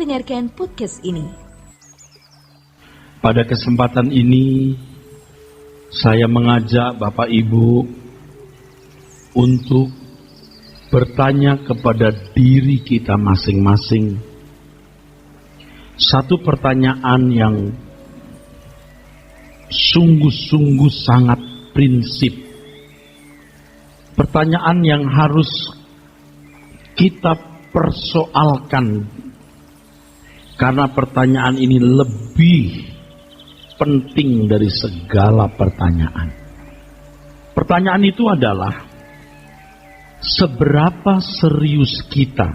mendengarkan podcast ini. Pada kesempatan ini, saya mengajak Bapak Ibu untuk bertanya kepada diri kita masing-masing. Satu pertanyaan yang sungguh-sungguh sangat prinsip. Pertanyaan yang harus kita persoalkan, karena pertanyaan ini lebih penting dari segala pertanyaan. Pertanyaan itu adalah, seberapa serius kita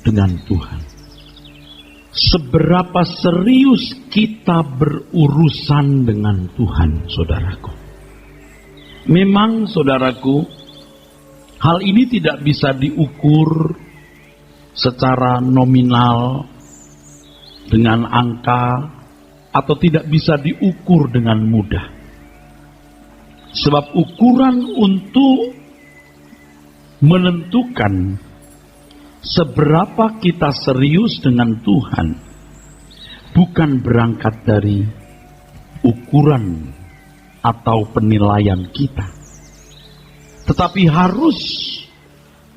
dengan Tuhan? Seberapa serius kita berurusan dengan Tuhan, saudaraku? Memang, saudaraku, hal ini tidak bisa diukur secara nominal dengan angka, atau tidak bisa diukur dengan mudah. Sebab ukuran untuk menentukan seberapa kita serius dengan Tuhan bukan berangkat dari ukuran atau penilaian kita, tetapi harus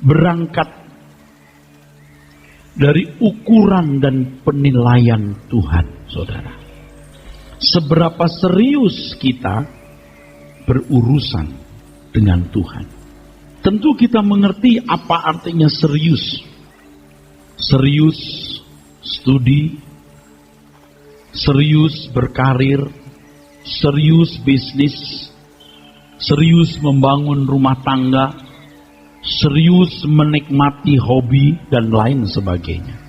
berangkat dari ukuran dan penilaian Tuhan, saudara. Seberapa serius kita berurusan dengan Tuhan. Tentu kita mengerti apa artinya serius. Serius studi, serius berkarir, serius bisnis, serius membangun rumah tangga, serius menikmati hobi, dan lain sebagainya.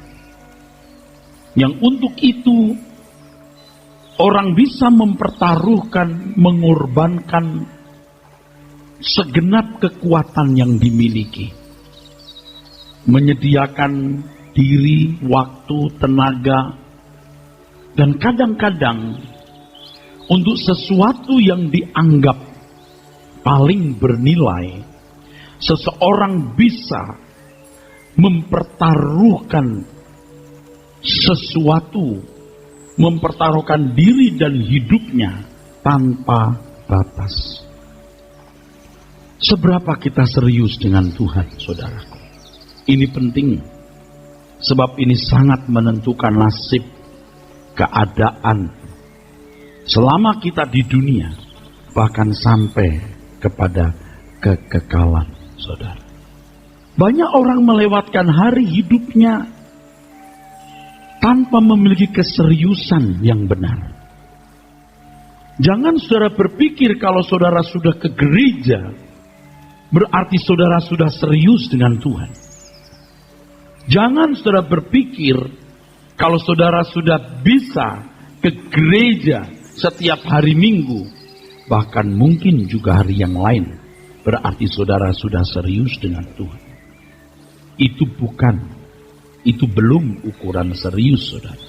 Yang untuk itu orang bisa mempertaruhkan, mengorbankan segenap kekuatan yang dimiliki, menyediakan diri, waktu, tenaga, dan kadang-kadang untuk sesuatu yang dianggap paling bernilai, seseorang bisa mempertaruhkan sesuatu, mempertaruhkan diri dan hidupnya tanpa batas. Seberapa kita serius dengan Tuhan, saudaraku? Ini penting, sebab ini sangat menentukan nasib, keadaan selama kita di dunia, bahkan sampai kepada kekekalan, saudara. Banyak orang melewatkan hari hidupnya tanpa memiliki keseriusan yang benar. Jangan saudara berpikir kalau saudara sudah ke gereja, berarti saudara sudah serius dengan Tuhan. Jangan saudara berpikir kalau saudara sudah bisa ke gereja setiap hari Minggu, bahkan mungkin juga hari yang lain, berarti saudara sudah serius dengan Tuhan. Itu belum ukuran serius, saudara.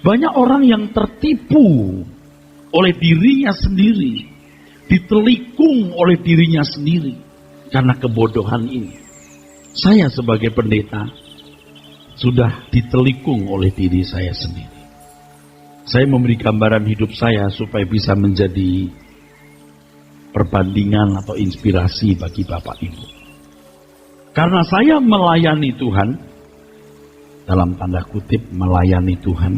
Banyak orang yang tertipu oleh dirinya sendiri, ditelikung oleh dirinya sendiri karena kebodohan ini. Saya sebagai pendeta sudah ditelikung oleh diri saya sendiri. Saya memberi gambaran hidup saya supaya bisa menjadi perbandingan atau inspirasi bagi Bapak Ibu. Karena saya melayani Tuhan, dalam tanda kutip melayani Tuhan,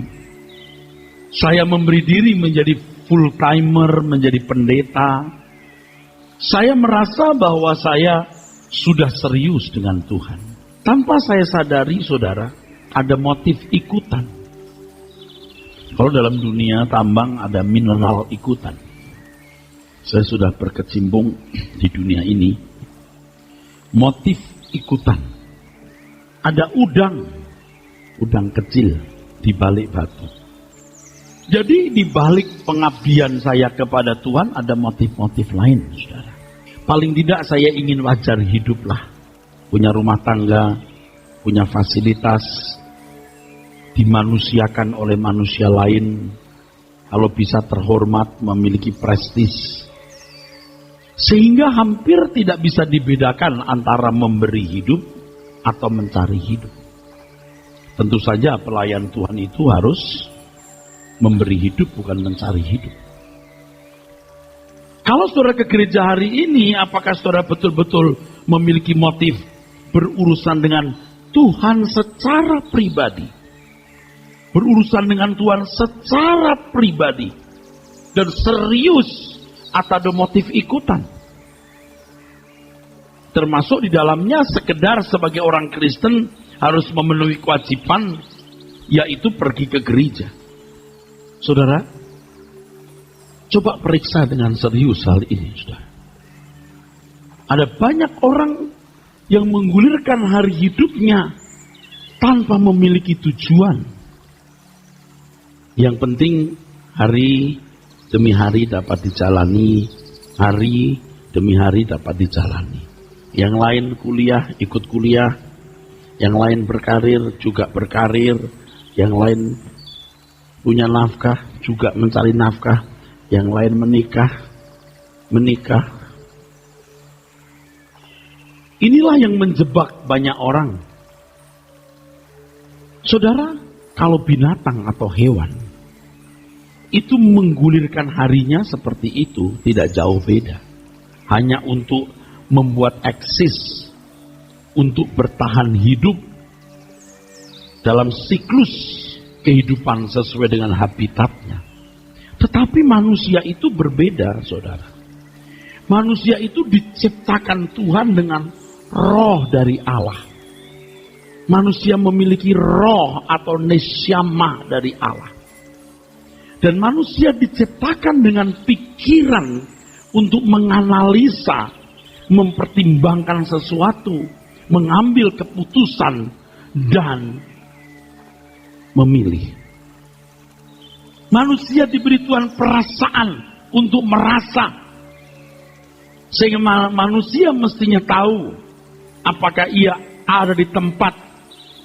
saya memberi diri menjadi full timer, menjadi pendeta. Saya merasa bahwa saya sudah serius dengan Tuhan. Tanpa saya sadari, saudara, ada motif ikutan. Kalau dalam dunia tambang ada mineral ikutan. Saya sudah berkecimpung di dunia ini. Motif ikutan. Ada udang kecil di balik batu. Jadi di balik pengabdian saya kepada Tuhan ada motif-motif lain, saudara. Paling tidak saya ingin wajar hiduplah. Punya rumah tangga, punya fasilitas, dimanusiakan oleh manusia lain, kalau bisa terhormat, memiliki prestis. Sehingga hampir tidak bisa dibedakan antara memberi hidup atau mencari hidup. Tentu saja pelayan Tuhan itu harus memberi hidup, bukan mencari hidup. Kalau saudara ke gereja hari ini, apakah saudara betul-betul memiliki motif berurusan dengan Tuhan secara pribadi? Berurusan dengan Tuhan secara pribadi. Dan serius atau ada motif ikutan. Termasuk di dalamnya sekedar sebagai orang Kristen harus memenuhi kewajiban, yaitu pergi ke gereja. Saudara, coba periksa dengan serius hal ini, saudara. Ada banyak orang yang menggulirkan hari hidupnya tanpa memiliki tujuan. Yang penting hari demi hari dapat dijalani, hari demi hari dapat dijalani. Yang lain kuliah, ikut kuliah. Yang lain berkarir, juga berkarir. Yang lain punya nafkah, juga mencari nafkah. Yang lain menikah. Inilah yang menjebak banyak orang. Saudara, kalau binatang atau hewan itu menggulirkan harinya seperti itu, tidak jauh beda. Hanya untuk membuat eksis, untuk bertahan hidup dalam siklus kehidupan sesuai dengan habitatnya. Tetapi manusia itu berbeda, saudara. Manusia itu diciptakan Tuhan dengan roh dari Allah. Manusia memiliki roh atau nesyama dari Allah. Dan manusia diciptakan dengan pikiran untuk menganalisa, mempertimbangkan sesuatu, mengambil keputusan, dan memilih. Manusia diberi Tuhan perasaan untuk merasa. Sehingga manusia mestinya tahu apakah ia ada di tempat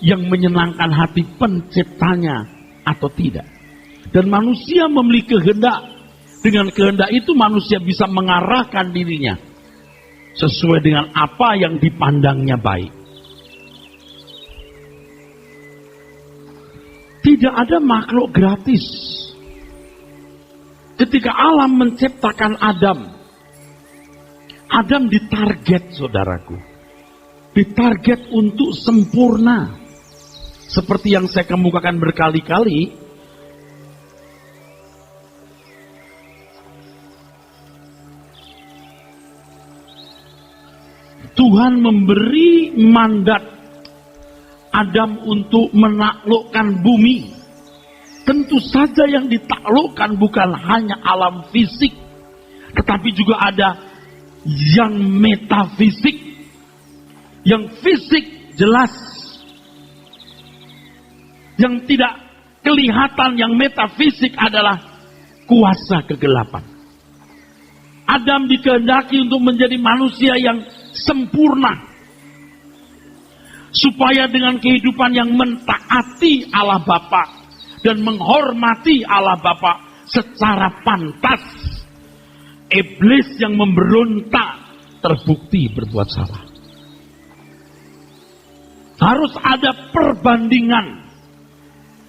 yang menyenangkan hati penciptanya atau tidak. Dan manusia memiliki kehendak. Dengan kehendak itu manusia bisa mengarahkan dirinya sesuai dengan apa yang dipandangnya baik. Tidak ada makhluk gratis. Ketika Allah menciptakan Adam ditarget, saudaraku. Ditarget untuk sempurna. Seperti yang saya kemukakan berkali-kali, Tuhan memberi mandat Adam untuk menaklukkan bumi. Tentu saja yang ditaklukkan bukan hanya alam fisik, tetapi juga ada yang metafisik. Yang fisik jelas, yang tidak kelihatan, yang metafisik adalah kuasa kegelapan. Adam dikehendaki untuk menjadi manusia yang sempurna, supaya dengan kehidupan yang mentaati Allah Bapa dan menghormati Allah Bapa secara pantas, iblis yang memberontak terbukti berbuat salah. Harus ada perbandingan,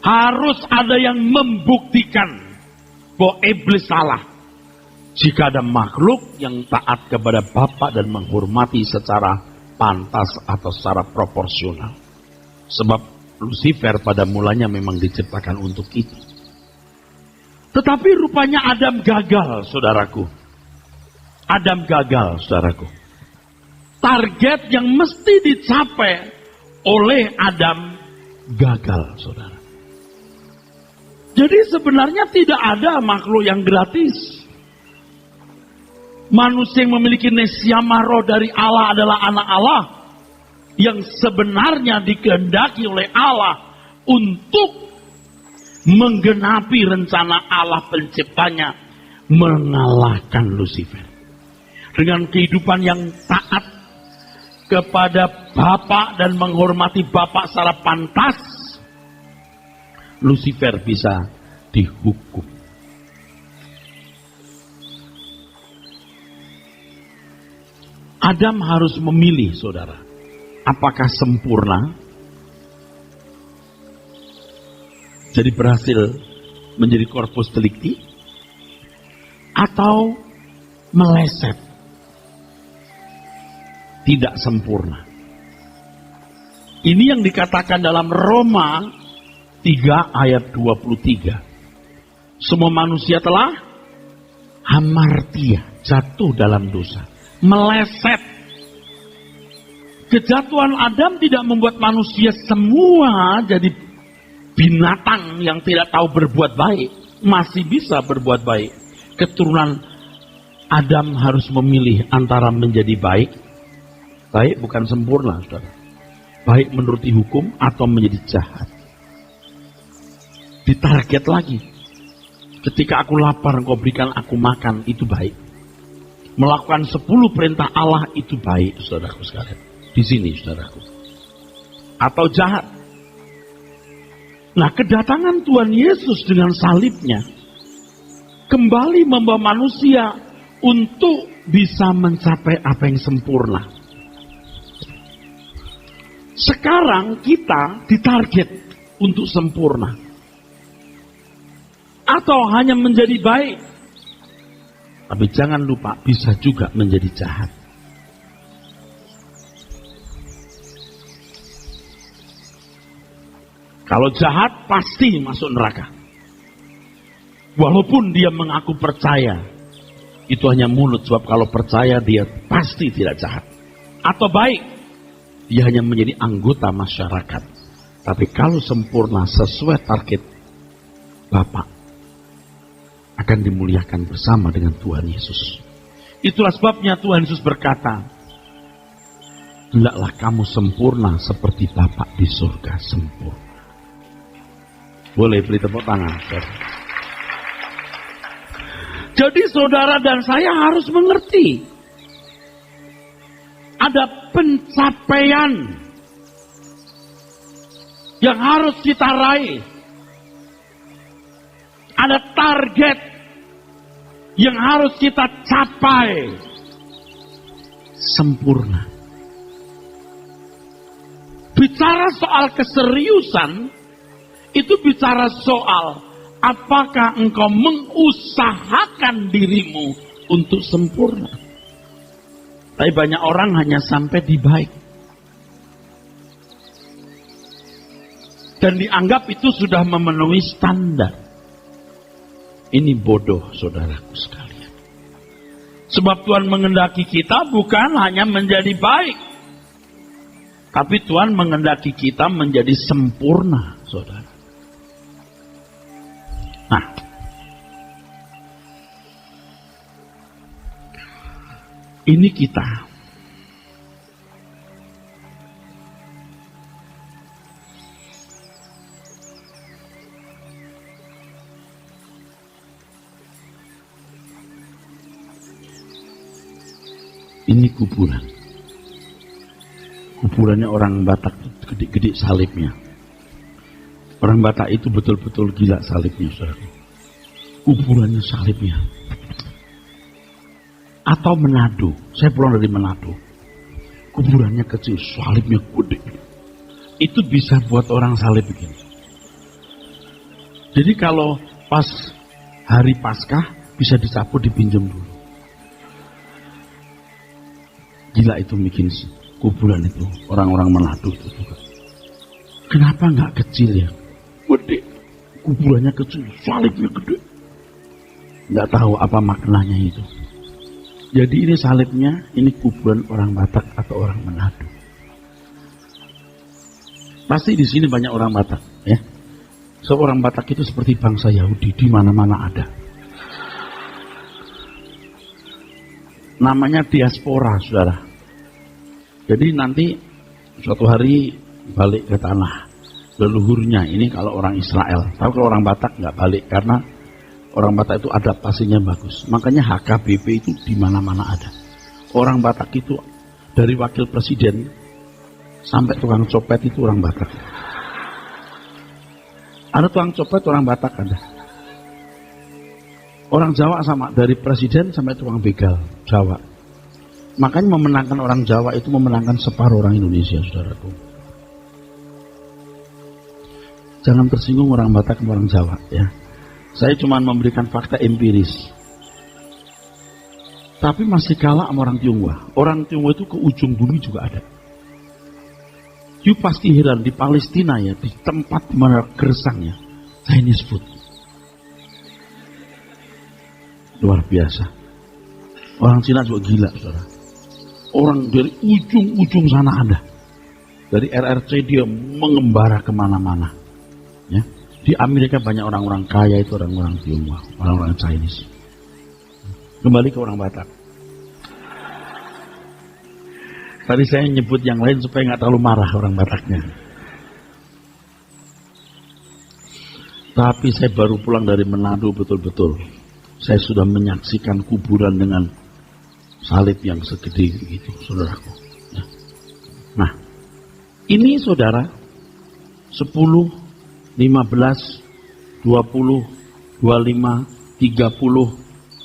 harus ada yang membuktikan bahwa iblis salah. Jika ada makhluk yang taat kepada Bapa dan menghormati secara pantas atau secara proporsional. Sebab Lucifer pada mulanya memang diciptakan untuk itu. Tetapi rupanya Adam gagal, saudaraku. Adam gagal, saudaraku. Target yang mesti dicapai oleh Adam gagal, saudara. Jadi sebenarnya tidak ada makhluk yang gratis. Manusia yang memiliki nesyama roh dari Allah adalah anak Allah yang sebenarnya dikehendaki oleh Allah untuk menggenapi rencana Allah penciptanya, mengalahkan Lucifer. Dengan kehidupan yang taat kepada Bapa dan menghormati Bapa secara pantas, Lucifer bisa dihukum. Adam harus memilih, saudara, apakah sempurna Jadi berhasil menjadi corpus delicti atau meleset, tidak sempurna. Ini yang dikatakan dalam Roma 3 ayat 23. Semua manusia telah hamartia, jatuh dalam dosa, meleset. Kejatuhan Adam tidak membuat manusia semua jadi binatang yang tidak tahu berbuat baik. Masih bisa berbuat baik. Keturunan Adam harus memilih antara menjadi baik. Baik bukan sempurna, saudara. Baik menuruti hukum atau menjadi jahat. Ditarget lagi. Ketika aku lapar, engkau berikan aku makan, itu baik. Melakukan 10 perintah Allah itu baik, saudaraku sekalian. Di sini, saudaraku. Atau jahat. Nah, kedatangan Tuhan Yesus dengan salibnya kembali membawa manusia untuk bisa mencapai apa yang sempurna. Sekarang kita ditarget untuk sempurna. Atau hanya menjadi baik. Tapi jangan lupa bisa juga menjadi jahat. Kalau jahat pasti masuk neraka. Walaupun dia mengaku percaya. Itu hanya mulut, sebab kalau percaya dia pasti tidak jahat. Atau baik. Dia hanya menjadi anggota masyarakat. Tapi kalau sempurna sesuai target Bapa, akan dimuliakan bersama dengan Tuhan Yesus. Itulah sebabnya Tuhan Yesus berkata, hendaklah kamu sempurna seperti Bapa di surga sempurna. Boleh beri tepuk tangan. Jadi saudara dan saya harus mengerti, ada pencapaian yang harus kita raih. Ada target yang harus kita capai sempurna. Bicara soal keseriusan, itu bicara soal apakah engkau mengusahakan dirimu untuk sempurna. Tapi banyak orang hanya sampai di baik. Dan dianggap itu sudah memenuhi standar. Ini bodoh, saudaraku sekalian. Sebab Tuhan mengendaki kita bukan hanya menjadi baik. Tapi Tuhan mengendaki kita menjadi sempurna, saudara. Nah, ini kita. Ini kuburan. Kuburannya orang Batak, gede-gede salibnya. Orang Batak itu betul-betul gila salibnya, saudara. Kuburannya salibnya. Atau Manado. Saya pulang dari Manado. Kuburannya kecil, salibnya gede. Itu bisa buat orang salib begini. Jadi kalau pas hari Paskah bisa dicabut, dipinjam dulu. Gila itu bikin kuburan itu. Orang-orang Manado itu juga. Kenapa nggak kecil ya? Gede. Kuburannya kecil, salibnya gede. Nggak tahu apa maknanya itu. Jadi ini salibnya, ini kuburan orang Batak atau orang Manado. Pasti di sini banyak orang Batak, ya. Seorang Batak itu seperti bangsa Yahudi, di mana-mana ada. Namanya diaspora, saudara. Jadi nanti suatu hari balik ke tanah leluhurnya. Ini kalau orang Israel. Tapi kalau orang Batak nggak balik karena orang Batak itu adaptasinya bagus. Makanya HKBP itu di mana-mana ada. Orang Batak itu dari wakil presiden sampai tukang copet itu orang Batak. Ada tukang copet orang Batak ada. Orang Jawa sama, dari presiden sampai tukang begal Jawa. Makanya memenangkan orang Jawa itu memenangkan separuh orang Indonesia, saudaraku. Jangan tersinggung orang Batak sama orang Jawa ya. Saya cuma memberikan fakta empiris. Tapi masih kalah sama orang Tionghoa. Orang Tionghoa itu ke ujung bumi juga ada. You pasti heran di Palestina ya, di tempat di mana gersangnya Chinese food. Luar biasa. Orang Cina juga gila, saudara. Orang dari ujung-ujung sana ada. Dari RRC dia mengembara kemana-mana. Ya. Di Amerika banyak orang-orang kaya itu orang-orang Tionghoa, orang-orang Chinese. Kembali ke orang Batak. Tadi saya nyebut yang lain supaya nggak terlalu marah orang Bataknya. Tapi saya baru pulang dari Manado betul-betul. Saya sudah menyaksikan kuburan dengan salib yang segede gitu, saudaraku. Nah, ini saudara, 10, 15, 20, 25, 30,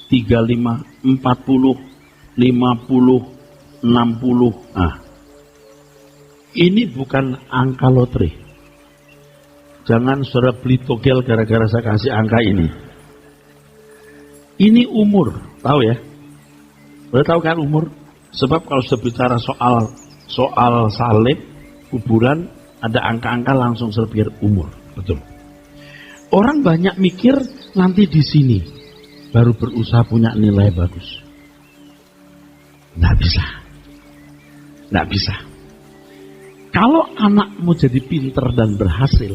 35, 40, 50, 60. Ah, ini bukan angka lotre. Jangan saudara beli togel gara-gara saya kasih angka ini. Ini umur, tahu ya? Udah tahu kan umur? Sebab kalau sudah bicara soal salib, kuburan, ada angka-angka langsung serpir umur, betul. Orang banyak mikir nanti di sini baru berusaha punya nilai bagus. Nggak bisa. Nggak bisa. Kalau anakmu jadi pinter dan berhasil,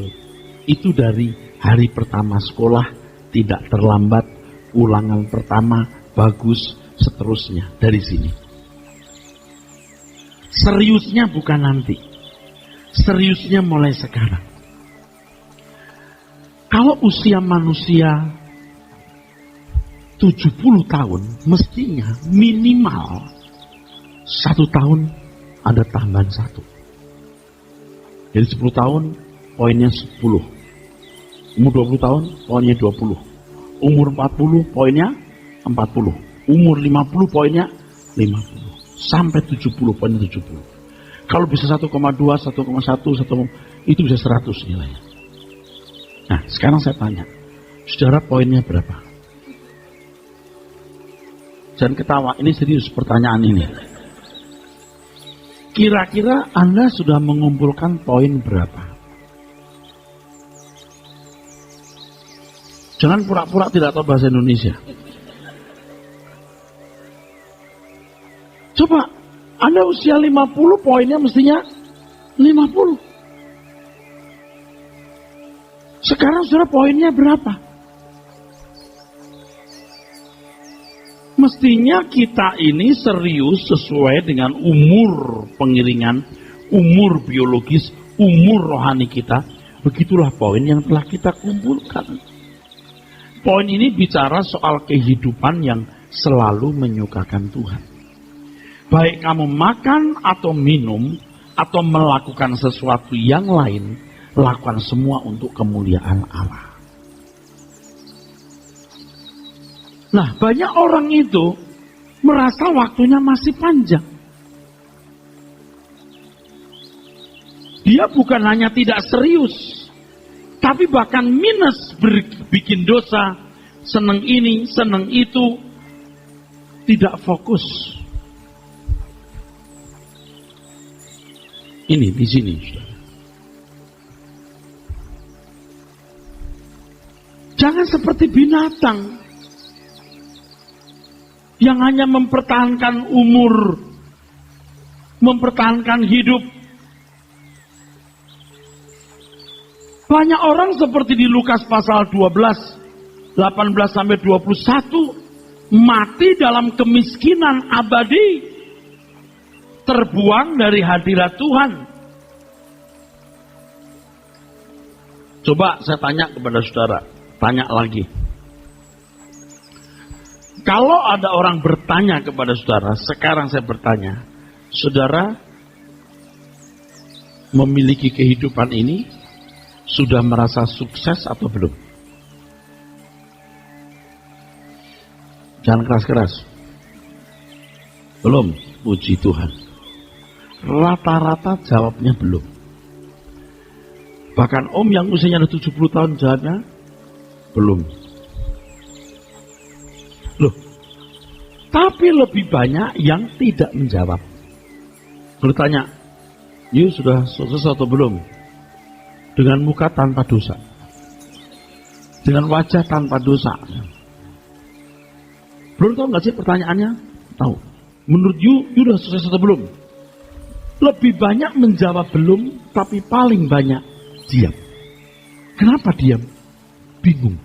itu dari hari pertama sekolah, tidak terlambat, ulangan pertama, bagus, seterusnya, dari sini. Seriusnya bukan nanti. Seriusnya mulai sekarang. Kalau usia manusia 70 tahun, mestinya minimal 1 tahun ada tambahan 1. Jadi 10 tahun poinnya 10. Umur 20 tahun poinnya 20. Umur 40 poinnya 40. Umur 50 poinnya 50. Sampai 70 poinnya 70. Kalau bisa 1,2, 1,1, itu bisa 100 nilainya. Nah, sekarang saya tanya, saudara poinnya berapa? Jangan ketawa, ini serius pertanyaan ini. Kira-kira Anda sudah mengumpulkan poin berapa? Jangan pura-pura tidak tahu bahasa Indonesia. Coba, Anda usia 50, poinnya mestinya 50. Sekarang saudara poinnya berapa? Mestinya kita ini serius sesuai dengan umur pengiringan, umur biologis, umur rohani kita. Begitulah poin yang telah kita kumpulkan. Poin ini bicara soal kehidupan yang selalu menyukakan Tuhan. Baik kamu makan atau minum atau melakukan sesuatu yang lain, lakukan semua untuk kemuliaan Allah. Nah, banyak orang itu merasa waktunya masih panjang. Dia bukan hanya tidak serius, tapi bahkan minus, bikin dosa, seneng ini, seneng itu, tidak fokus. Ini di sini, saudara. Jangan seperti binatang yang hanya mempertahankan umur, mempertahankan hidup. Banyak orang seperti di Lukas pasal 12, 18 sampai 21, mati dalam kemiskinan abadi, terbuang dari hadirat Tuhan. Coba saya tanya kepada saudara, tanya lagi. Kalau ada orang bertanya kepada saudara, sekarang saya bertanya, saudara memiliki kehidupan ini, sudah merasa sukses atau belum? Jangan keras-keras. Belum, puji Tuhan. Rata-rata jawabnya belum. Bahkan om yang usianya 70 tahun jawabnya, belum. Loh, tapi lebih banyak yang tidak menjawab. Bertanya, you sudah sukses atau belum? Dengan muka tanpa dosa. Dengan wajah tanpa dosa. Belum tahu nggak sih pertanyaannya? Tahu. Menurut you sudah sukses atau belum? Lebih banyak menjawab belum, tapi paling banyak diam. Kenapa diam? Bingung.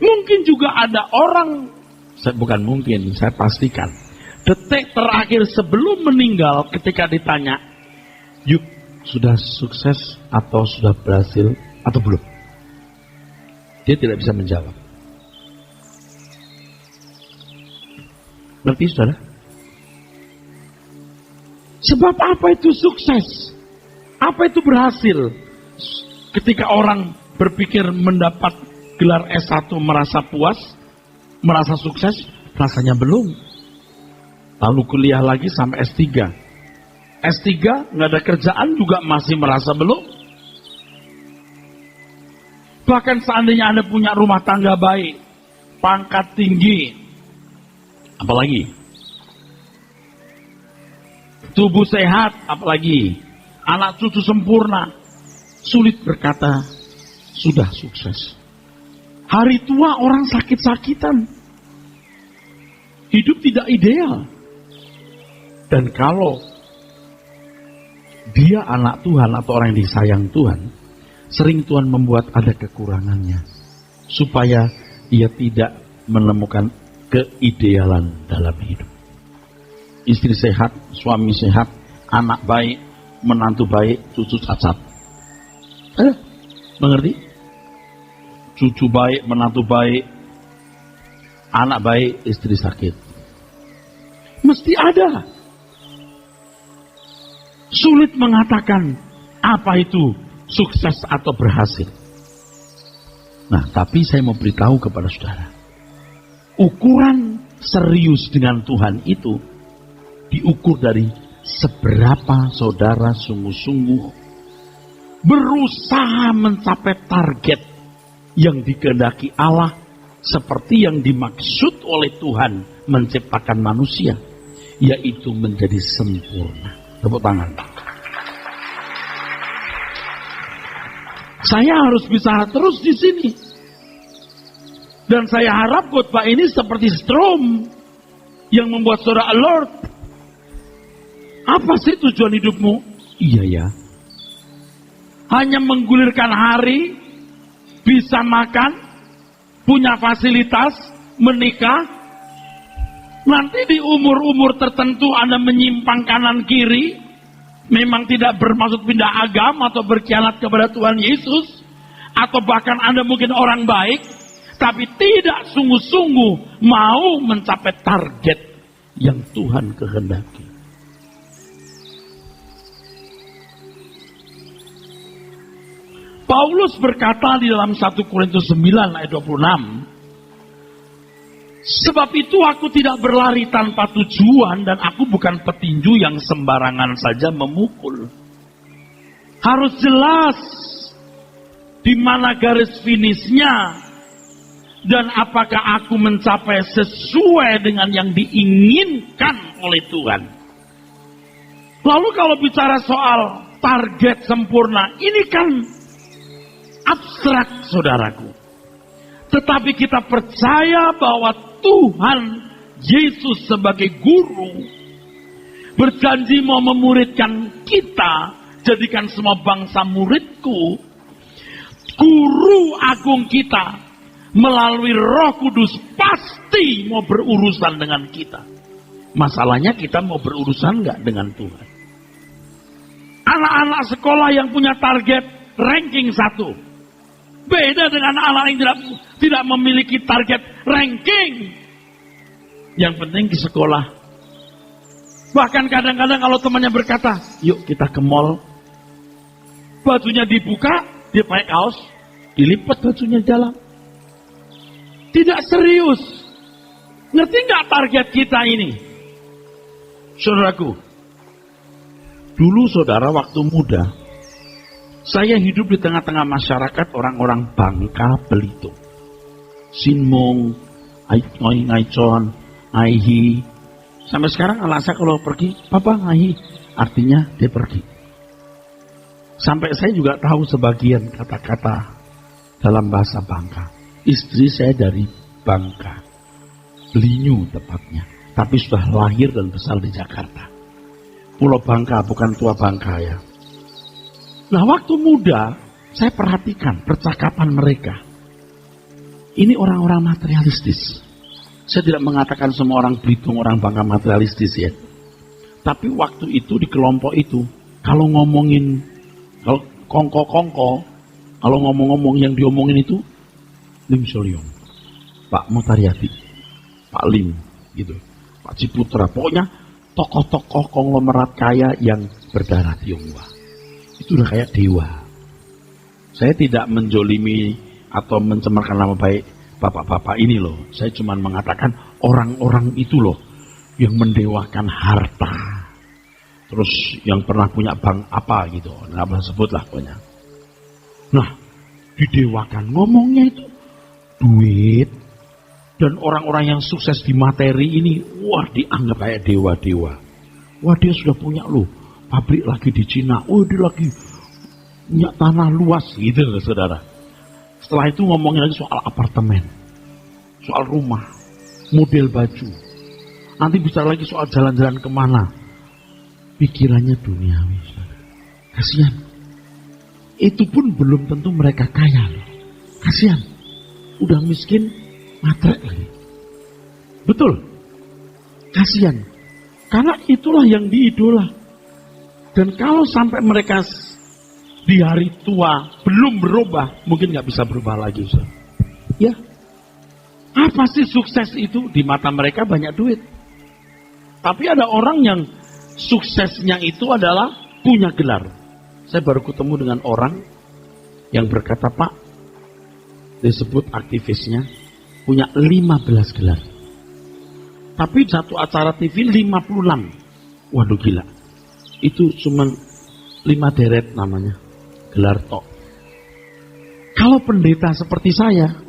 Mungkin juga ada orang, bukan mungkin, saya pastikan, detik terakhir sebelum meninggal ketika ditanya, yuk sudah sukses atau sudah berhasil atau belum? Dia tidak bisa menjawab. Ngerti saudara? Sebab apa itu sukses? Apa itu berhasil? Ketika orang berpikir mendapat gelar S1 merasa puas, merasa sukses, rasanya belum. Lalu kuliah lagi sampai S3. S3 nggak ada kerjaan juga masih merasa belum. Bahkan seandainya Anda punya rumah tangga baik, pangkat tinggi, apalagi tubuh sehat, apalagi anak cucu sempurna, sulit berkata sudah sukses. Hari tua orang sakit-sakitan, hidup tidak ideal. Dan kalau dia anak Tuhan atau orang yang disayang Tuhan, sering Tuhan membuat ada kekurangannya supaya ia tidak menemukan keidealan dalam hidup. Istri sehat, suami sehat, anak baik, menantu baik, cucu cacat. Mengerti? Cucu baik, menantu baik, anak baik, istri sakit. Mesti ada. Sulit mengatakan apa itu sukses atau berhasil. Nah, tapi saya mau beritahu kepada saudara, ukuran serius dengan Tuhan itu diukur dari seberapa saudara sungguh-sungguh berusaha mencapai target yang dikehendaki Allah seperti yang dimaksud oleh Tuhan menciptakan manusia, yaitu menjadi sempurna. Tepuk tangan. Saya harus bicara terus di sini. Dan saya harap khotbah ini seperti strom yang membuat saudara alert. Apa sih tujuan hidupmu? Iya ya. Hanya menggulirkan hari, bisa makan, punya fasilitas, menikah. Nanti di umur-umur tertentu Anda menyimpang kanan kiri, memang tidak bermaksud pindah agama atau berkhianat kepada Tuhan Yesus, atau bahkan Anda mungkin orang baik, tapi tidak sungguh-sungguh mau mencapai target yang Tuhan kehendaki. Paulus berkata di dalam 1 Korintus 9 ayat 26, sebab itu aku tidak berlari tanpa tujuan dan aku bukan petinju yang sembarangan saja memukul. Harus jelas di mana garis finishnya dan apakah aku mencapai sesuai dengan yang diinginkan oleh Tuhan. Lalu kalau bicara soal target sempurna, ini kan abstrak, saudaraku. Tetapi kita percaya bahwa Tuhan Yesus sebagai guru berjanji mau memuridkan kita, jadikan semua bangsa muridku. Guru agung kita melalui Roh Kudus pasti mau berurusan dengan kita. Masalahnya kita mau berurusan nggak dengan Tuhan? Anak-anak sekolah yang punya target ranking 1 beda dengan anak-anak yang tidak memiliki target ranking. Yang penting di sekolah. Bahkan kadang-kadang kalau temannya berkata, yuk kita ke mall, bajunya dibuka, dia pakai kaos, dilipat bajunya dalam. Tidak serius. Ngerti nggak target kita ini? Saudaraku, dulu saudara waktu muda, Saya hidup di tengah-tengah masyarakat orang-orang Bangka Belitung. Sinmung, Ngaicon, Aihi. Sampai sekarang anak saya kalau pergi, Papa Ngaihi, artinya dia pergi. Sampai saya juga tahu sebagian kata-kata dalam bahasa Bangka. Istri saya dari Bangka, Belinyu tepatnya, tapi sudah lahir dan besar di Jakarta. Pulau Bangka, bukan Tua Bangka ya. Nah, waktu muda, saya perhatikan percakapan mereka. Ini orang-orang materialistis. Saya tidak mengatakan semua orang Belitung, orang Bangka materialistis ya. Tapi waktu itu di kelompok itu, kalau ngomongin, kalau kongko-kongko, kalau ngomong-ngomong yang diomongin itu, Lim Solyong, Pak Mutariati, Pak Lim, gitu, Pak Ciputra. Pokoknya tokoh-tokoh konglomerat kaya yang berdarah Tionghoa. Itu udah kayak dewa. Saya tidak menjolimi atau mencemarkan nama baik bapak-bapak ini loh. Saya cuma mengatakan orang-orang itu loh yang mendewakan harta. Terus yang pernah punya bank apa gitu, nggak boleh sebut lah pokoknya. Nah, didewakan, ngomongnya itu duit. Dan orang-orang yang sukses di materi ini, wah dianggap kayak dewa-dewa. Wah dia sudah punya loh pabrik lagi di Cina, oh dia lagi punya tanah luas gitu loh saudara. Setelah itu ngomongin lagi soal apartemen, soal rumah, model baju. Nanti bicara lagi soal jalan-jalan kemana. Pikirannya duniawi. Kasihan. Itu pun belum tentu mereka kaya loh. Kasihan. Udah miskin, matre lagi. Betul. Kasihan. Karena itulah yang diidola. Dan kalau sampai mereka di hari tua belum berubah, mungkin nggak bisa berubah lagi, Ustaz. Ya, apa sih sukses itu? Di mata mereka banyak duit. Tapi ada orang yang suksesnya itu adalah punya gelar. Saya baru ketemu dengan orang yang berkata, Pak, disebut aktivisnya punya 15 gelar. Tapi satu acara TV 56. Waduh gila. Itu cuma 5 deret namanya. Gelar tok. Kalau pendeta seperti saya,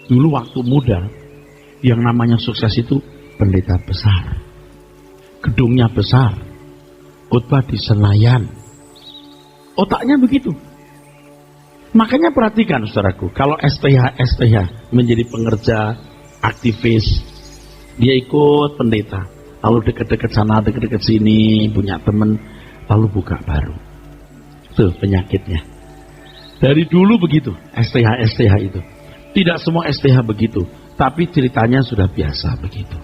dulu waktu muda, yang namanya sukses itu pendeta besar. Gedungnya besar. Khotbah di Senayan. Otaknya begitu. Makanya perhatikan saudaraku, kalau STH menjadi pengerja, aktivis, dia ikut pendeta. Lalu deket-deket sana, deket-deket sini, punya temen, lalu buka baru. Itu penyakitnya. Dari dulu begitu, STH itu. Tidak semua STH begitu, tapi ceritanya sudah biasa begitu.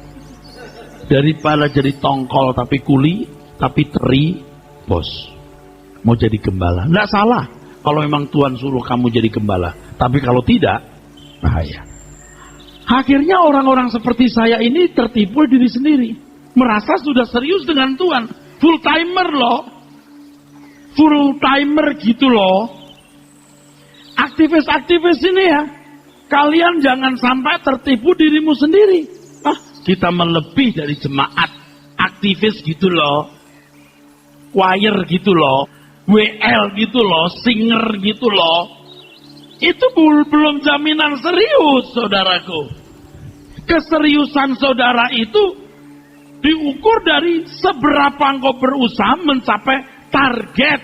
Daripada jadi tongkol tapi kuli, tapi teri, bos. Mau jadi gembala. Nggak salah kalau memang Tuhan suruh kamu jadi gembala. Tapi kalau tidak, bahaya. Akhirnya orang-orang seperti saya ini tertipu diri sendiri. Merasa sudah serius dengan Tuhan. Full timer loh. Full timer gitu loh. Aktivis-aktivis ini ya. Kalian jangan sampai tertipu dirimu sendiri. Kita melebih dari jemaat. Aktivis gitu loh. Choir gitu loh. WL gitu loh. Singer gitu loh. Itu belum jaminan serius saudaraku. Keseriusan saudara itu diukur dari seberapa engkau berusaha mencapai target.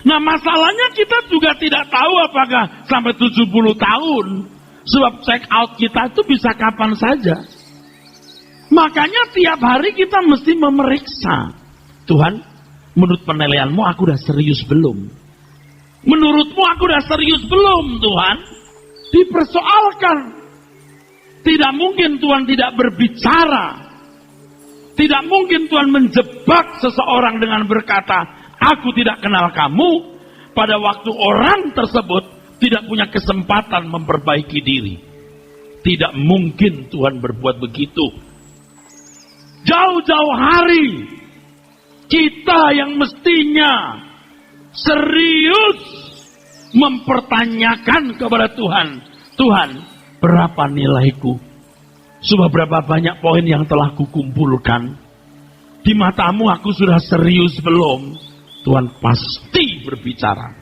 Nah masalahnya kita juga tidak tahu apakah sampai 70 tahun. Sebab check out kita itu bisa kapan saja. Makanya tiap hari kita mesti memeriksa. Tuhan, menurut penilaianmu aku udah serius belum? Menurutmu aku udah serius belum Tuhan? Dipersoalkan. Tidak mungkin Tuhan tidak berbicara. Tidak mungkin Tuhan menjebak seseorang dengan berkata, aku tidak kenal kamu, pada waktu orang tersebut tidak punya kesempatan memperbaiki diri. Tidak mungkin Tuhan berbuat begitu. Jauh-jauh hari, kita yang mestinya serius mempertanyakan kepada Tuhan, Tuhan, berapa nilaiku? Sudah berapa banyak poin yang telah kukumpulkan? Di matamu aku sudah serius belum? Tuhan pasti berbicara.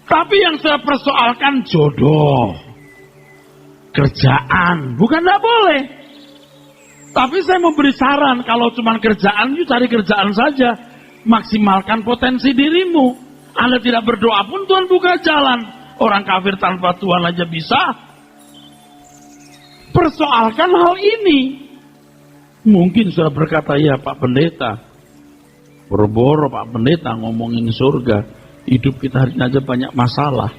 Tapi yang saya persoalkan jodoh, kerjaan, bukan tidak boleh. Tapi saya memberi saran, kalau cuma kerjaan, yuk cari kerjaan saja. Maksimalkan potensi dirimu. Anda tidak berdoa pun Tuhan buka jalan. Orang kafir tanpa Tuhan aja bisa. Persoalkan hal ini. Mungkin sudah berkata, ya Pak Pendeta, boro-boro Pak Pendeta ngomongin surga. Hidup kita hari ini aja banyak masalah.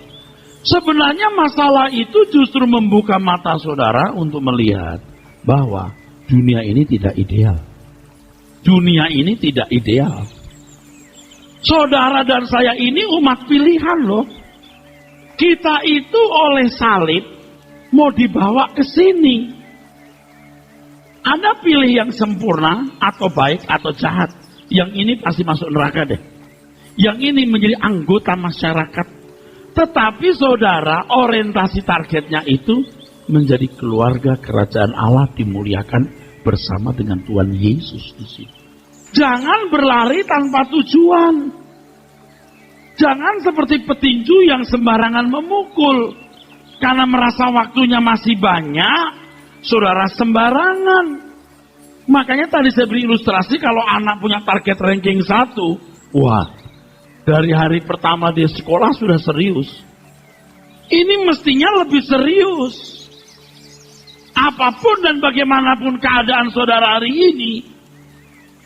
Sebenarnya masalah itu justru membuka mata saudara untuk melihat bahwa dunia ini tidak ideal. Dunia ini tidak ideal. Saudara dan saya ini umat pilihan loh. Kita itu oleh salib mau dibawa ke sini. Anda pilih yang sempurna atau baik atau jahat. Yang ini pasti masuk neraka deh. Yang ini menjadi anggota masyarakat. Tetapi saudara, orientasi targetnya itu menjadi keluarga kerajaan Allah dimuliakan bersama dengan Tuhan Yesus di sini. Jangan berlari tanpa tujuan. Jangan seperti petinju yang sembarangan memukul. Karena merasa waktunya masih banyak, saudara sembarangan. Makanya tadi saya beri ilustrasi kalau anak punya target ranking 1. Wah, dari hari pertama dia sekolah sudah serius. Ini mestinya lebih serius. Apapun dan bagaimanapun keadaan saudara hari ini,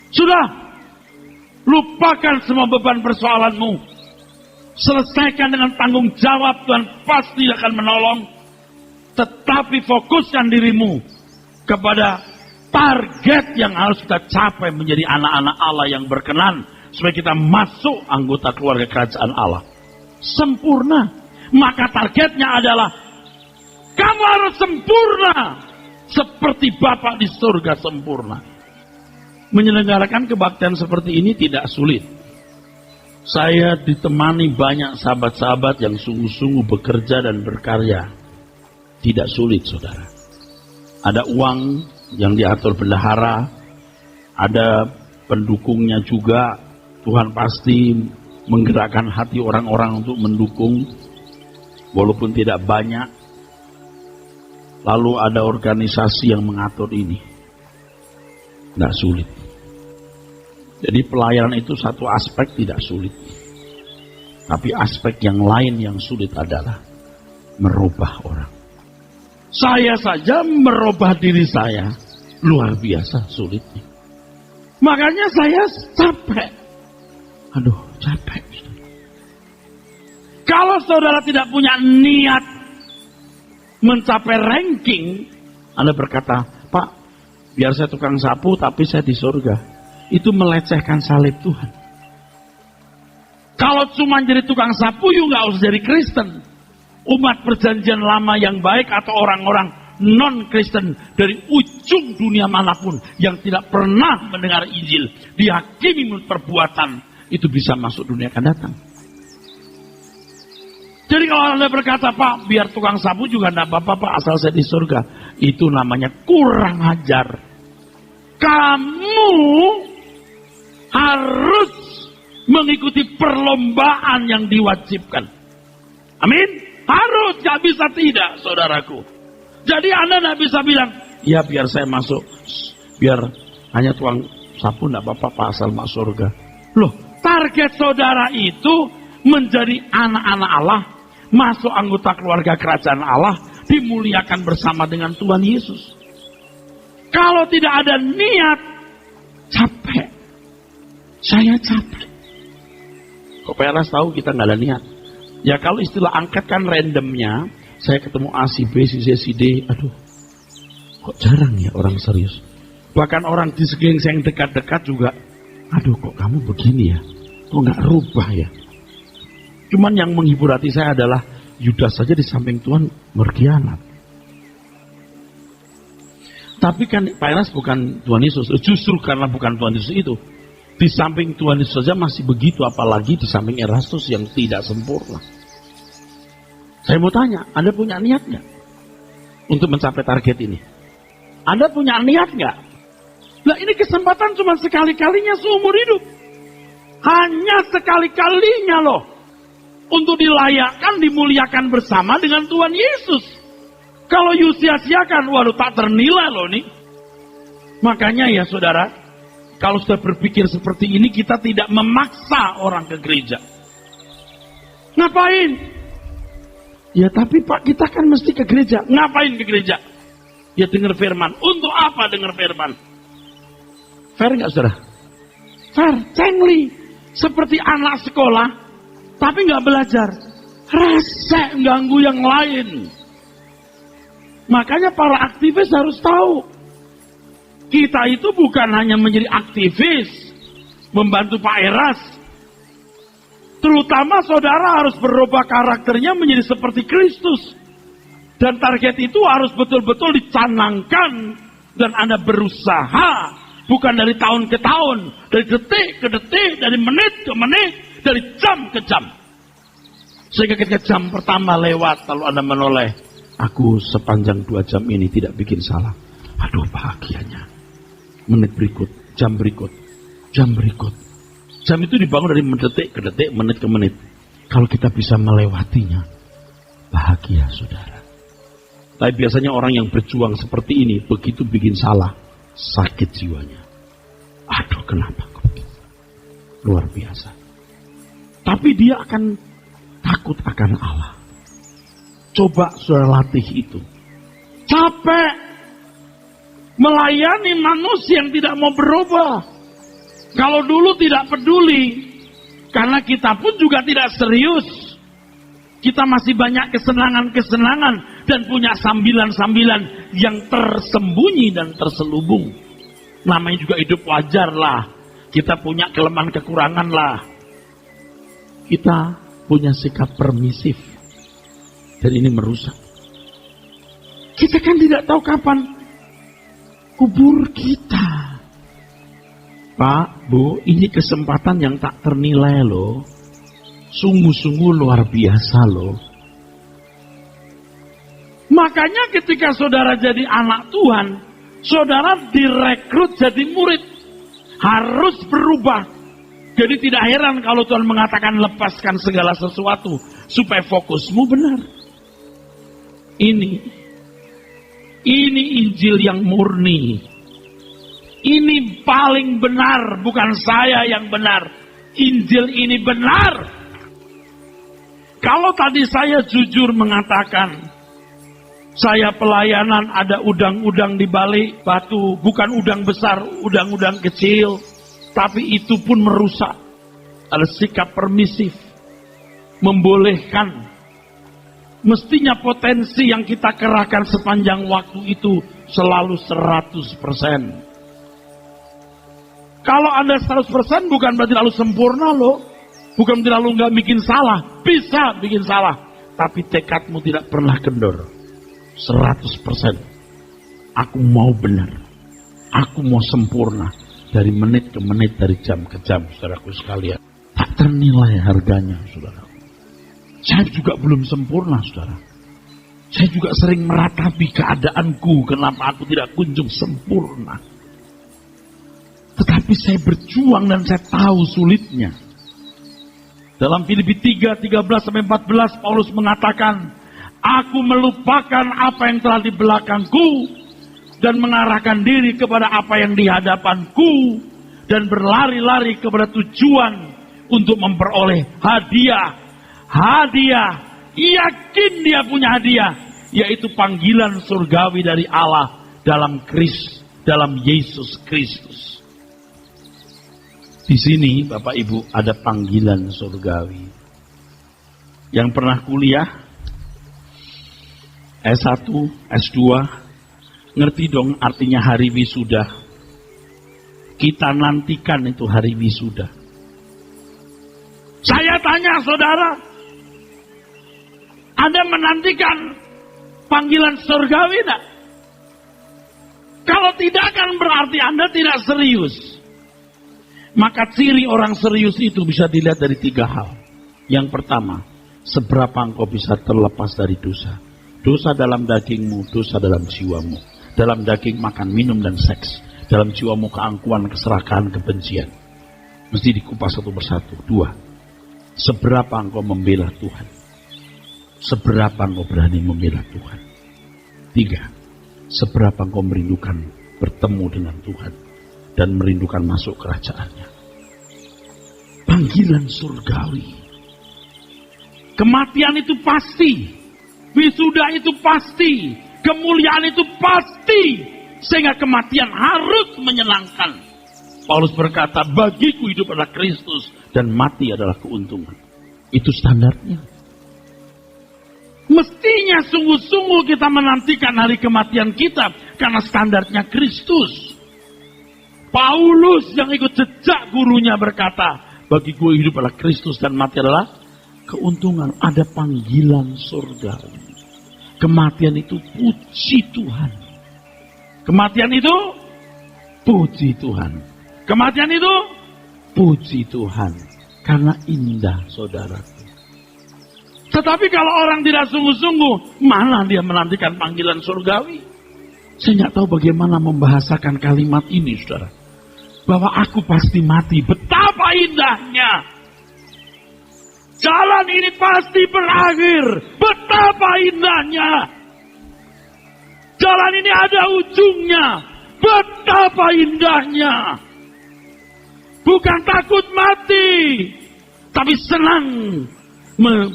sudah, lupakan semua beban persoalanmu. Selesaikan dengan tanggung jawab, Tuhan pasti akan menolong. Tetapi fokuskan dirimu kepada target yang harus kita capai menjadi anak-anak Allah yang berkenan. Supaya kita masuk anggota keluarga kerajaan Allah. Sempurna. Maka targetnya adalah kamu harus sempurna. Seperti Bapa di surga sempurna. Menyelenggarakan kebaktian seperti ini tidak sulit. Saya ditemani banyak sahabat-sahabat yang sungguh-sungguh bekerja dan berkarya. Tidak sulit, saudara. Ada uang yang diatur bendahara. Ada pendukungnya juga. Tuhan pasti menggerakkan hati orang-orang untuk mendukung. Walaupun tidak banyak. Lalu ada organisasi yang mengatur ini. Tidak sulit. Jadi pelayanan itu satu aspek tidak sulit. Tapi aspek yang lain yang sulit adalah merubah orang. Saya saja merubah diri saya luar biasa sulitnya. Makanya saya capek. Aduh, capek. Kalau saudara tidak punya niat mencapai ranking, Anda berkata, Pak, biar saya tukang sapu tapi saya di surga. Itu melecehkan salib Tuhan. Kalau cuma jadi tukang sapu, you nggak usah jadi Kristen. Umat perjanjian lama yang baik atau orang-orang non-Kristen dari ujung dunia manapun yang tidak pernah mendengar Injil, dihakimi menurut perbuatan, itu bisa masuk dunia akan datang. Jadi kalau Anda berkata, Pak, biar tukang sapu juga enggak apa-apa, Pak, asal saya di surga. Itu namanya kurang ajar. Kamu harus mengikuti perlombaan yang diwajibkan. Amin? Harus, gak bisa tidak, saudaraku. Jadi Anda gak bisa bilang, ya biar saya masuk, biar hanya tukang sapu enggak apa-apa, Pak, asal masuk surga. Loh, target saudara itu menjadi anak-anak Allah, masuk anggota keluarga kerajaan Allah, dimuliakan bersama dengan Tuhan Yesus. Kalau tidak ada niat, capek. Saya capek. Kok PLS tahu kita nggak ada niat? Ya kalau istilah angkat kan randomnya, saya ketemu A, si B, si C, si D. Aduh, kok jarang ya orang serius. Bahkan orang di sekeliling saya yang dekat-dekat juga, aduh kok kamu begini ya? Kok nggak rubah ya? Cuman yang menghibur hati saya adalah Yudas saja di samping Tuhan berkhianat. Tapi kan Pak Eras bukan Tuhan Yesus. Justru karena bukan Tuhan Yesus itu, di samping Tuhan Yesus saja masih begitu, apalagi di samping Erastus yang tidak sempurna. Saya mau tanya, Anda punya niat nggak untuk mencapai target ini? Anda punya niat nggak? Nah ini kesempatan cuma sekali-kalinya seumur hidup. Hanya sekali-kalinya loh. untuk dilayakkan, dimuliakan bersama dengan Tuhan Yesus. Kalau you sia-siakan, waduh tak ternilai loh nih. Makanya ya saudara, kalau sudah berpikir seperti ini, kita tidak memaksa orang ke gereja. Ngapain? Ya tapi Pak, kita kan mesti ke gereja. Ngapain ke gereja? Ya dengar firman. Untuk apa dengar firman? Fair nggak saudara? Fair, cengli. Seperti anak sekolah tapi nggak belajar, rese ganggu yang lain. Makanya para aktivis harus tahu, kita itu bukan hanya menjadi aktivis, membantu Pak Eras. Terutama saudara harus berubah karakternya menjadi seperti Kristus. Dan target itu harus betul-betul dicanangkan. Dan Anda berusaha, bukan dari tahun ke tahun, dari detik ke detik, dari menit ke menit, dari jam ke jam. Sehingga ketika jam pertama lewat, lalu Anda menoleh, aku sepanjang 2 jam ini tidak bikin salah. Aduh bahagianya. Menit berikut, jam berikut, jam berikut. Jam itu dibangun dari detik ke detik, menit ke menit. Kalau kita bisa melewatinya, bahagia saudara. Tapi biasanya orang yang berjuang seperti ini, begitu bikin salah, sakit jiwanya. Aduh kenapa kok begitu? Luar biasa. Tapi dia akan takut akan Allah. Coba saudara latih itu. Capek melayani manusia yang tidak mau berubah. Kalau dulu tidak peduli, karena kita pun juga tidak serius. Kita masih banyak kesenangan-kesenangan dan punya sambilan-sambilan yang tersembunyi dan terselubung. Namanya juga hidup wajar lah. Kita punya kelemahan kekurangan lah. Kita punya sikap permisif. Dan ini merusak. Kita kan tidak tahu kapan kubur kita. Pak, Bu, ini kesempatan yang tak ternilai loh. Sungguh-sungguh luar biasa loh. Makanya ketika saudara jadi anak Tuhan, saudara direkrut jadi murid. Harus berubah. Jadi tidak heran kalau Tuhan mengatakan lepaskan segala sesuatu supaya fokusmu benar. Ini Injil yang murni. Ini paling benar, bukan saya yang benar. Injil ini benar. Kalau tadi saya jujur mengatakan, saya pelayanan ada udang-udang di balik batu, bukan udang besar, udang-udang kecil. Tapi itu pun merusak. Ada sikap permisif. Membolehkan. Mestinya potensi yang kita kerahkan sepanjang waktu itu selalu 100%. Kalau Anda 100% bukan berarti lalu sempurna loh. Bukan berarti lalu nggak bikin salah. Bisa bikin salah. Tapi tekadmu tidak pernah kendor. 100%. Aku mau benar. Aku mau sempurna. Dari menit ke menit, dari jam ke jam, saudaraku sekalian. Tak ternilai harganya, saudara. Saya juga belum sempurna, saudara. Saya juga sering meratapi keadaanku, kenapa aku tidak kunjung sempurna. Tetapi saya berjuang dan saya tahu sulitnya. Dalam Filipi 3, 13-14, Paulus mengatakan, aku melupakan apa yang telah di belakangku, dan mengarahkan diri kepada apa yang di hadapanku, dan berlari-lari kepada tujuan untuk memperoleh hadiah. Hadiah, yakin dia punya hadiah, yaitu panggilan surgawi dari Allah dalam Yesus Kristus. Di sini Bapak Ibu ada panggilan surgawi. Yang pernah kuliah S1, S2, ngerti dong artinya hari wisuda. Kita nantikan itu hari wisuda. Saya tanya saudara, Anda menantikan panggilan surgawi tidak? Kalau tidak kan berarti Anda tidak serius. Maka ciri orang serius itu bisa dilihat dari 3 hal. Yang pertama, seberapa engkau bisa terlepas dari dosa. Dosa dalam dagingmu, dosa dalam jiwamu. Dalam daging makan, minum, dan seks. Dalam jiwamu keangkuhan, keserakahan, kebencian. Mesti dikupas satu persatu. 2. Seberapa engkau membela Tuhan? Seberapa engkau berani membela Tuhan? 3. Seberapa engkau merindukan bertemu dengan Tuhan dan merindukan masuk kerajaannya? Panggilan surgawi. Kematian itu pasti. Wisuda itu pasti. Kemuliaan itu pasti. Sehingga kematian harus menyenangkan. Paulus berkata, bagiku hidup adalah Kristus dan mati adalah keuntungan. Itu standarnya. Mestinya sungguh-sungguh kita menantikan hari kematian kita karena standarnya Kristus. Paulus yang ikut jejak gurunya berkata, bagiku hidup adalah Kristus dan mati adalah keuntungan. Ada panggilan surga. Kematian itu puji Tuhan. Kematian itu puji Tuhan. Kematian itu puji Tuhan. Karena indah, saudaraku. Tetapi kalau orang tidak sungguh-sungguh, mana dia menantikan panggilan surgawi? Saya nggak tahu bagaimana membahasakan kalimat ini, saudara. Bahwa aku pasti mati. Betapa indahnya. Jalan ini pasti berakhir. Betapa indahnya. Jalan ini ada ujungnya. Betapa indahnya. Bukan takut mati, tapi senang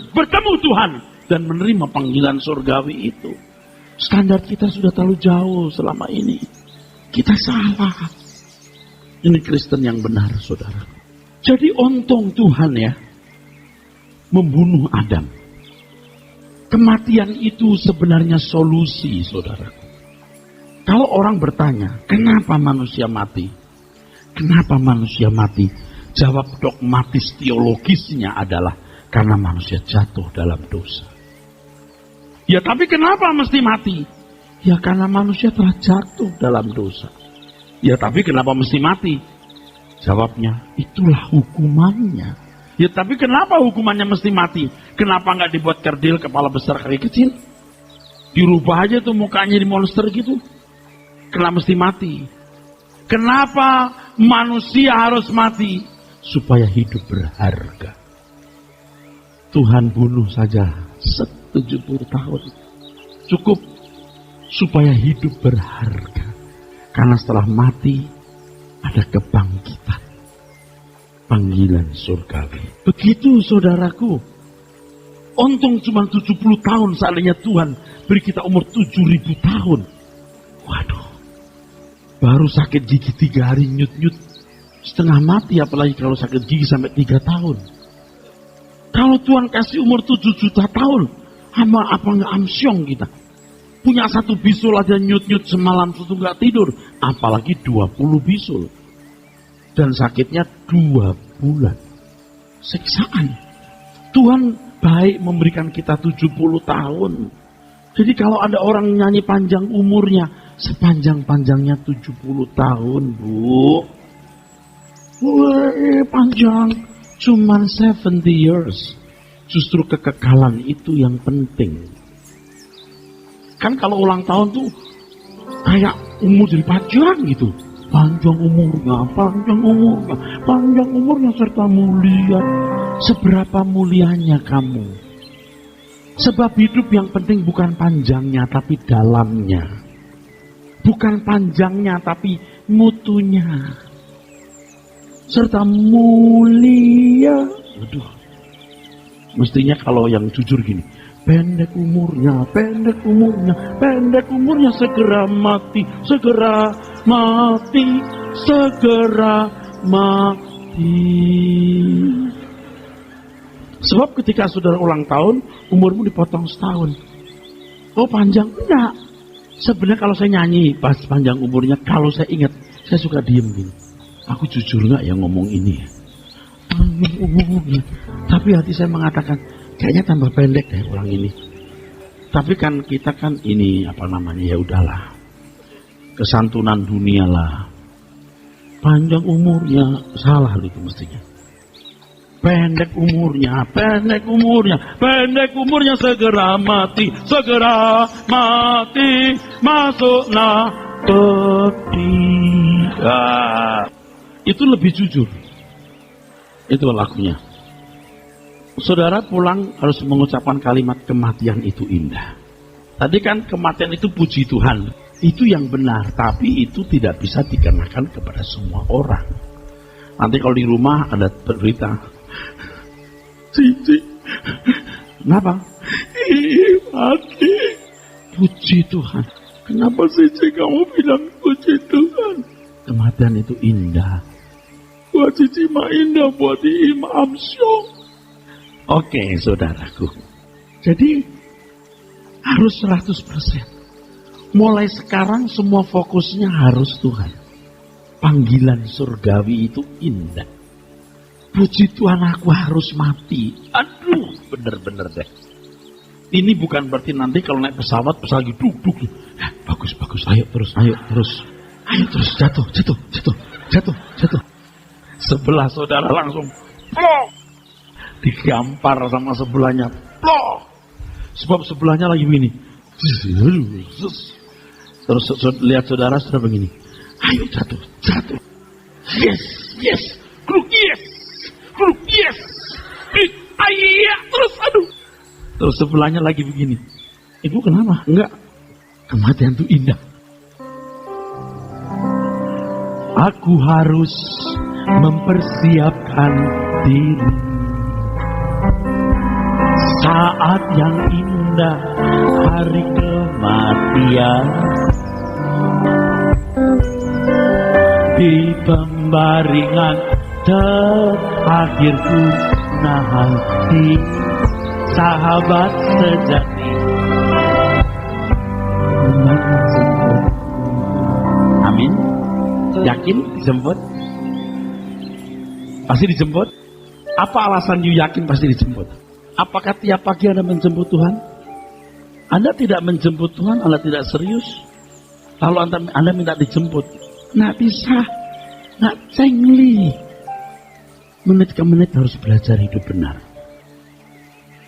bertemu Tuhan dan menerima panggilan surgawi itu. Standar kita sudah terlalu jauh selama ini. Kita salah. Ini Kristen yang benar, saudara. Jadi untung Tuhan ya membunuh Adam. Kematian itu sebenarnya solusi, saudaraku. Kalau orang bertanya, kenapa manusia mati? Kenapa manusia mati? Jawab dogmatis teologisnya adalah karena manusia jatuh dalam dosa. Ya tapi kenapa mesti mati? Ya karena manusia telah jatuh dalam dosa. Ya tapi kenapa mesti mati? Jawabnya, itulah hukumannya. Ya tapi kenapa hukumannya mesti mati? Kenapa nggak dibuat kerdil kepala besar kaki kecil? Dirubah aja tuh mukanya di monster gitu. Kenapa mesti mati? Kenapa manusia harus mati? Supaya hidup berharga. Tuhan bunuh saja 70 tahun. Cukup supaya hidup berharga. Karena setelah mati ada kebangkitan. Panggilan surgawi. Begitu saudaraku. Untung cuma 70 tahun seandainya Tuhan beri kita umur 7.000 tahun. Waduh. Baru sakit gigi 3 hari nyut-nyut. Setengah mati apalagi kalau sakit gigi sampai 3 tahun. Kalau Tuhan kasih umur 7 juta tahun. Apa nggak amsyong kita. Punya 1 bisul aja nyut-nyut semalam suatu nggak tidur. Apalagi 20 bisul. Dan sakitnya 2 bulan. Siksaan. Tuhan baik memberikan kita 70 tahun. Jadi kalau ada orang nyanyi panjang umurnya. Sepanjang-panjangnya 70 tahun, Bu. Wah, panjang. Cuman 70 years. Justru kekekalan itu yang penting. Kan kalau ulang tahun tuh kayak umur jadi panjang gitu. Panjang umurnya, panjang umurnya, panjang umurnya serta mulia. Seberapa mulianya kamu? Sebab hidup yang penting bukan panjangnya tapi dalamnya. Bukan panjangnya tapi mutunya. Serta mulia. Aduh. Mestinya kalau yang jujur gini. Pendek umurnya, pendek umurnya, pendek umurnya, segera mati, segera mati, segera mati. Sebab ketika saudara ulang tahun, umurmu dipotong setahun. Oh panjang? Enggak. Sebenarnya kalau saya nyanyi pas panjang umurnya, kalau saya ingat, saya suka diem gini. Aku jujur nggak yang ngomong ini ya? Panjang umurnya. Tapi hati saya mengatakan, kayaknya tambah pendek deh orang ini. Tapi kan kita kan ini apa namanya, ya udahlah. Kesantunan dunia lah. Panjang umurnya, salah itu mestinya. Pendek umurnya, pendek umurnya, pendek umurnya, segera mati, masuklah ketiga. Itu lebih jujur. Itu lagunya. Saudara pulang harus mengucapkan kalimat kematian itu indah. Tadi kan kematian itu puji Tuhan. Itu yang benar, tapi itu tidak bisa dikenakan kepada semua orang. Nanti kalau di rumah ada berita, Cici, kenapa? Mati. Puji Tuhan. Kenapa Cici kamu bilang puji Tuhan? Kematian itu indah. Buat Cici mah indah, buat Imam Syong. Oke, saudaraku. Jadi harus 100%. Mulai sekarang semua fokusnya harus Tuhan. Panggilan surgawi itu indah. Puji Tuhan aku harus mati. Aduh, bener-bener deh. Ini bukan berarti nanti kalau naik pesawat lagi duk. Bagus. Ayo terus jatuh. Sebelah saudara langsung plok. Digampar sama sebelahnya. Plok. Sebab sebelahnya lagi begini. Terus lihat saudara sudah begini. Ayo jatuh. Yes. Kruk yes. Ayah, terus aduh. Terus sebelahnya lagi begini. Ibu kenapa? Enggak. Kematian itu indah. Aku harus mempersiapkan diri. Saat yang indah, hari kematian. Di pembaringan terakhirku nanti, sahabat sejati. Amin. Yakin dijemput? Pasti dijemput? Apa alasan you yakin pasti dijemput? Apakah tiap pagi Anda menjemput Tuhan? Anda tidak menjemput Tuhan, Anda tidak serius. Lalu Anda minta dijemput, nggak bisa, nggak cengli. Menit ke menit harus belajar hidup benar.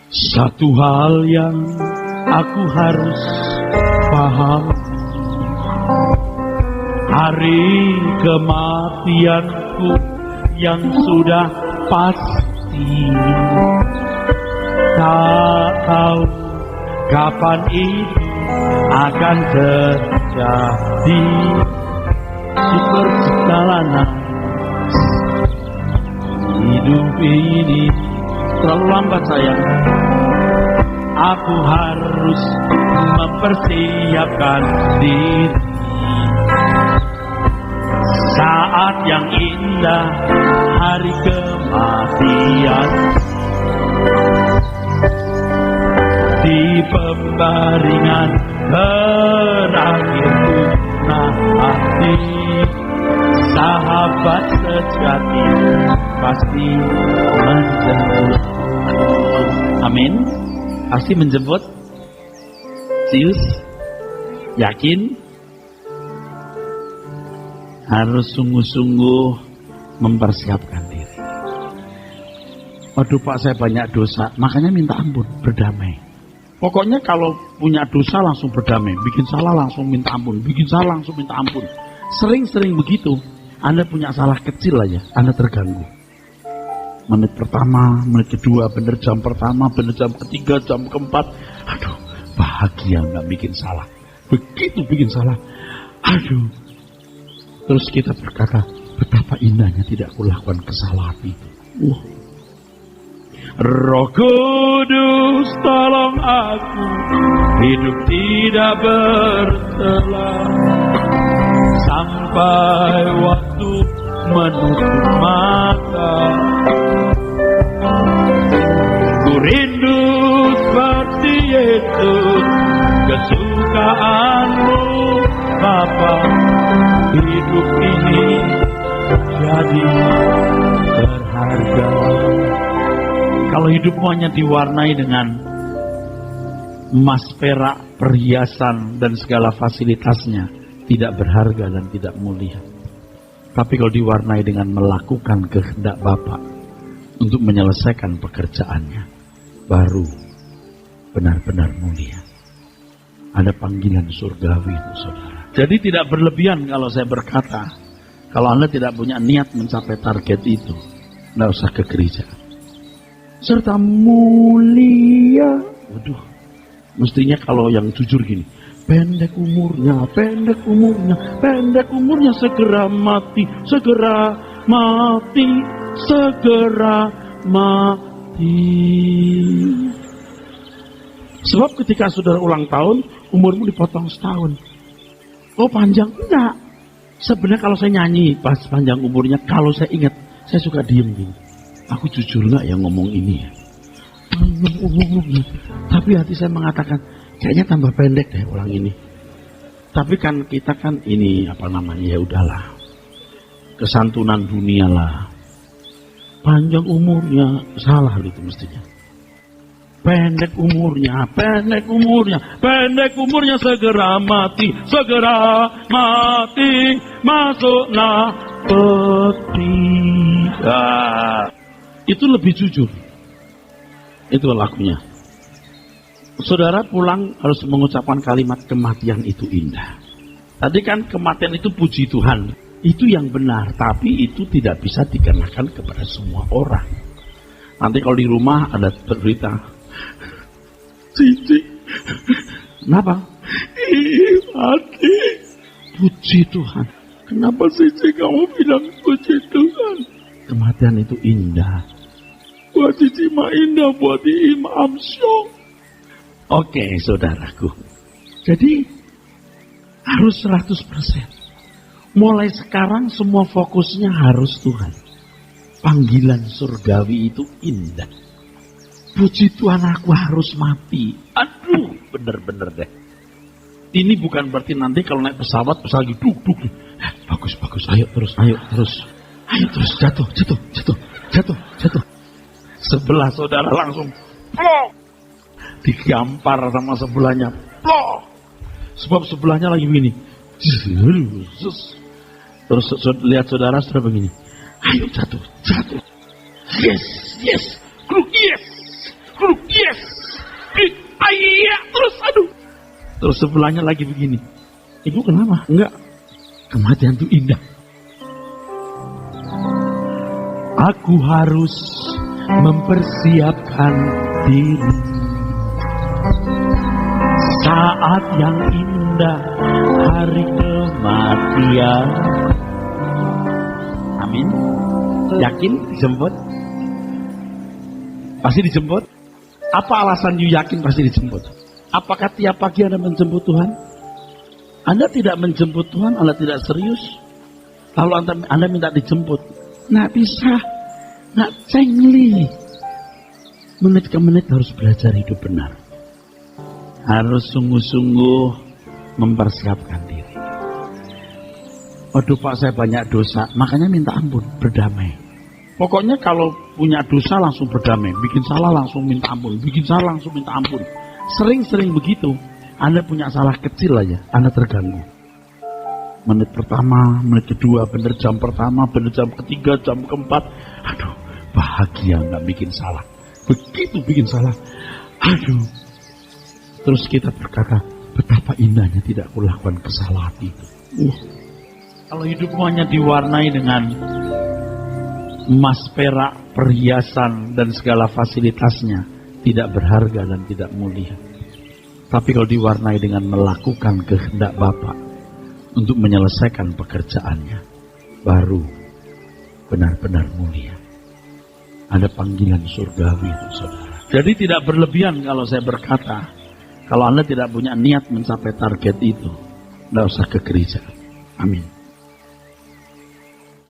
Satu hal yang aku harus paham, hari kematianku yang sudah pasti. Tak tahu kapan itu akan terjadi. Di perjalanan hidup ini terlalu lambat sayang. Aku harus mempersiapkan diri. Saat yang indah, hari kematian. Di pembaringan terakhirku nanti, sahabat sejati pasti menjemput. Amin. Pasti menjemput. Serius? Yakin? Harus sungguh-sungguh mempersiapkan diri. Waduh Pak, saya banyak dosa, makanya minta ampun, berdamai. Pokoknya kalau punya dosa langsung berdamai, bikin salah langsung minta ampun, bikin salah langsung minta ampun. Sering-sering begitu. Anda punya salah kecil aja, Anda terganggu. Menit pertama, menit kedua, bener jam pertama, bener jam ketiga, jam keempat. Aduh, bahagia nggak bikin salah. Begitu bikin salah, aduh. Terus kita berkata, betapa indahnya tidak kulakukan kesalahan itu. Roh Kudus tolong aku hidup tidak bercela sampai waktu menutup mata. Ku rindu seperti Yesus, kesukaanmu Bapa. Hidup ini jadi berharga. Kalau hidupmu hanya diwarnai dengan emas, perak, perhiasan, dan segala fasilitasnya, tidak berharga dan tidak mulia. Tapi kalau diwarnai dengan melakukan kehendak Bapa untuk menyelesaikan pekerjaannya, baru benar-benar mulia. Ada panggilan surgawi, saudara. Jadi tidak berlebihan kalau saya berkata, kalau Anda tidak punya niat mencapai target itu, tidak usah ke gereja. serta mulia. Waduh, mestinya kalau yang jujur gini, pendek umurnya, pendek umurnya, pendek umurnya, segera mati, segera mati, segera mati. Sebab ketika saudara ulang tahun, umurmu dipotong setahun. Oh panjang? Enggak. Sebenarnya kalau saya nyanyi pas panjang umurnya, kalau saya ingat, saya suka diem gini. Aku jujur nggak yang ngomong ini ya? Tapi hati saya mengatakan, kayaknya tambah pendek deh orang ini. Tapi kan kita kan ini apa namanya, ya udahlah. Kesantunan dunia lah. Panjang umurnya, salah itu mestinya. Pendek umurnya, pendek umurnya, pendek umurnya, segera mati, masuklah peti. Itu lebih jujur. Itu lakunya. Saudara pulang harus mengucapkan kalimat kematian itu indah. Tadi kan kematian itu puji Tuhan. Itu yang benar, tapi itu tidak bisa dikenakan kepada semua orang. Nanti kalau di rumah ada berita, Cici, kenapa? Mati. Puji Tuhan. Kenapa Cici kamu bilang puji Tuhan? Kematian itu indah. Buat Cici mah indah, buat Imam Syong. Oke, saudaraku. Jadi harus 100%. Mulai sekarang semua fokusnya harus Tuhan. Panggilan surgawi itu indah. Puji Tuhan, aku harus mati. Aduh, bener-bener deh. Ini bukan berarti nanti kalau naik pesawat lagi duk. Bagus, ayo terus. Ayo terus, jatuh. Sebelah saudara langsung plok. Digampar sama sebelahnya. Plok. Sebab sebelahnya lagi begini. Terus lihat saudara begini. Ayo jatuh. Yes. Kruk, yes. Ayah, terus aduh. Terus sebelahnya lagi begini. Ibu kenapa? Enggak. Kematian itu indah. Aku harus mempersiapkan diri. Saat yang indah, hari kematian. Amin. Yakin dijemput? Pasti dijemput? Apa alasan you yakin pasti dijemput? Apakah tiap pagi Anda menjemput Tuhan? Anda tidak menjemput Tuhan, Anda tidak serius. Lalu Anda minta dijemput. Nggak bisa. Nggak cengli. Menit ke menit harus belajar hidup benar. Harus sungguh-sungguh mempersiapkan diri. Waduh Pak, saya banyak dosa. Makanya minta ampun, berdamai. Pokoknya kalau punya dosa langsung berdamai. Bikin salah langsung minta ampun. Bikin salah langsung minta ampun. Sering-sering begitu. Anda punya salah kecil aja, Anda terganggu. Menit pertama, menit kedua, bener jam pertama, bener jam ketiga, jam keempat. Aduh, bahagia nggak bikin salah. Begitu bikin salah, aduh. Terus kita berkata, betapa indahnya tidak kulakukan kesalahan itu. Kalau hidupmu hanya diwarnai dengan emas, perak, perhiasan, dan segala fasilitasnya, tidak berharga dan tidak mulia. Tapi kalau diwarnai dengan melakukan kehendak Bapa untuk menyelesaikan pekerjaannya, baru benar-benar mulia. Ada panggilan surgawi itu, saudara. Jadi tidak berlebihan kalau saya berkata, kalau Anda tidak punya niat mencapai target itu, tidak usah ke gereja. Amin.